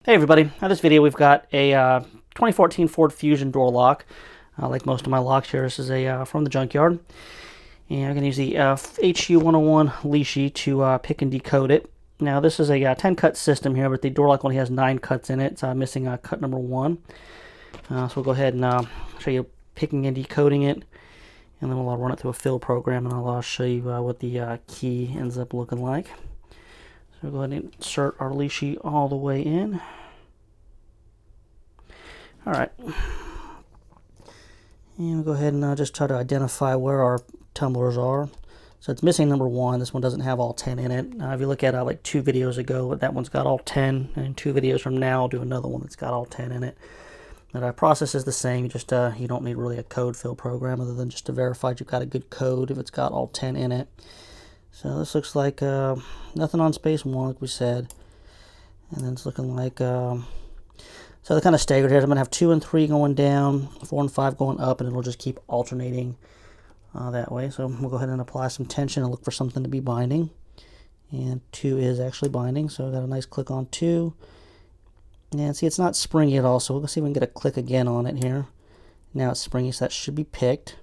Hey everybody, in this video we've got a 2014 Ford Fusion door lock. Like most of my locks here, this is a from the junkyard. And I'm going to use the HU101 Lishi to pick and decode it. Now this is a 10 cut system here, but the door lock only has 9 cuts in it. It's missing cut number 1. So we'll go ahead and show you picking and decoding it. And then we'll run it through a fill program, and I'll show you what the key ends up looking like. So we'll go ahead and insert our Lishi all the way in. Alright. And we'll go ahead and just try to identify where our tumblers are. So it's missing number 1. This one doesn't have all 10 in it. If you look at like 2 videos ago, that one's got all 10. And 2 videos from now, I'll do another one that's got all 10 in it. But our process is the same. You just you don't need really a code fill program other than just to verify you've got a good code if it's got all 10 in it. So this looks like nothing on space 1, like we said. And then it's looking like, so they're kind of staggered here. I'm going to have 2 and 3 going down, 4 and 5 going up, and it'll just keep alternating that way. So we'll go ahead and apply some tension and look for something to be binding. And 2 is actually binding, so I got a nice click on 2. And see, it's not springy at all, so we'll see if we can get a click again on it here. Now it's springy, so that should be picked.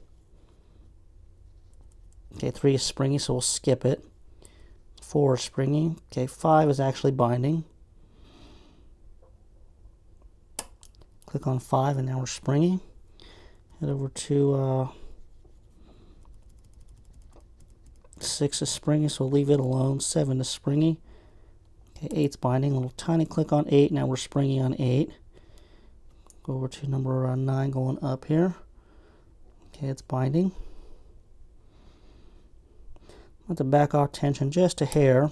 Okay, 3 is springy, so we'll skip it. 4 is springy. Okay, 5 is actually binding. Click on 5, and now we're springy. Head over to 6 is springy, so we'll leave it alone. 7 is springy. Okay, 8's binding. A little tiny click on 8. Now we're springy on 8. Go over to number 9 going up here. Okay, it's binding. Let the back off tension just a hair.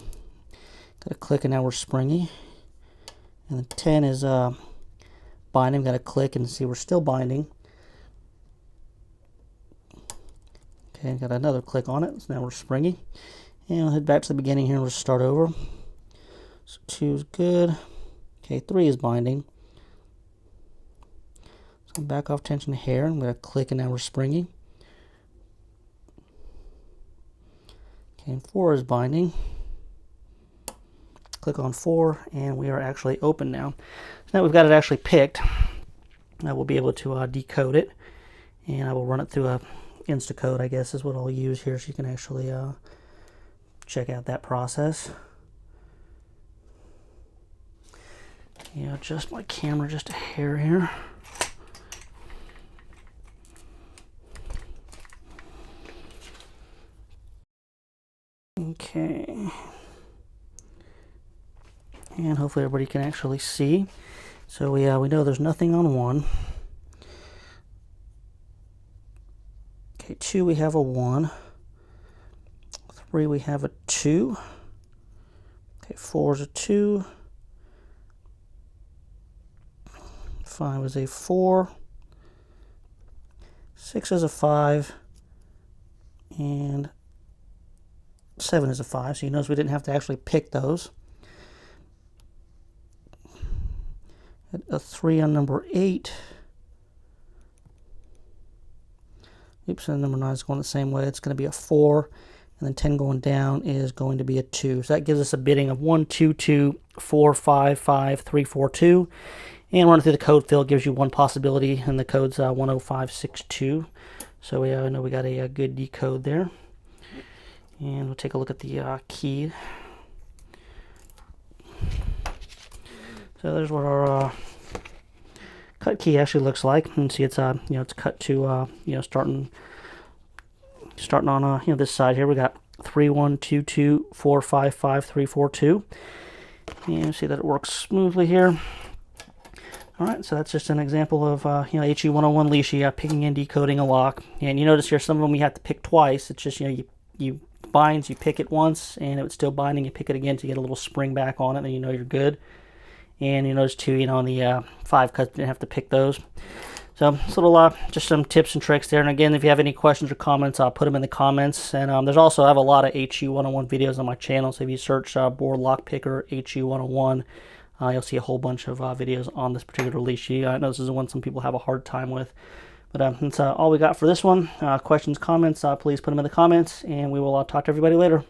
Got a click, and now we're springy. And then 10 is binding. Got a click, and see we're still binding. Okay, got another click on it. So now we're springy. And we'll head back to the beginning here and we'll start over. So 2 is good. Okay, 3 is binding. So back off tension a hair. I'm going to click, and now we're springy. Okay, and 4 is binding. Click on 4, and we are actually open now. So now we've got it actually picked. I will be able to decode it, and I will run it through a Instacode, I guess is what I'll use here, so you can actually check out that process. Yeah, adjust my camera just a hair here. Okay. And hopefully everybody can actually see. So we know there's nothing on 1. Okay, 2 we have a 1. 3 we have a 2. Okay, 4 is a 2. 5 is a 4. 6 is a 5. And 7 is a 5. So you notice we didn't have to actually pick those. A 3 on number 8. Oops, and number 9 is going the same way. It's going to be a 4. And then 10 going down is going to be a 2. So that gives us a bidding of 1, 2, 2, 4, 5, 5, 3, 4, 2. And running through the code fill gives you one possibility, and the code's 10562. So we know we got a good decode there. And we'll take a look at the key. So there's what our cut key actually looks like. You can see it's it's cut to starting on this side here. We got 3, 1, 2, 2, 4, 5, 5, 3, 4, 2. And you see that it works smoothly here. Alright, so that's just an example of HU101 Lishi picking and decoding a lock. And you notice here some of them you have to pick twice. It's just you binds, you pick it once, and it's still binding. You pick it again to get a little spring back on it, and you know you're good. And you notice too, on the 5 cuts, you didn't have to pick those. So it's a little just some tips and tricks there. And again, if you have any questions or comments, I'll put them in the comments. And there's also, I have a lot of HU101 videos on my channel. So if you search bored lock picker HU101, you'll see a whole bunch of videos on this particular Lishi. I know this is the one some people have a hard time with. But that's all we got for this one. Questions, comments, please put them in the comments, and we will talk to everybody later.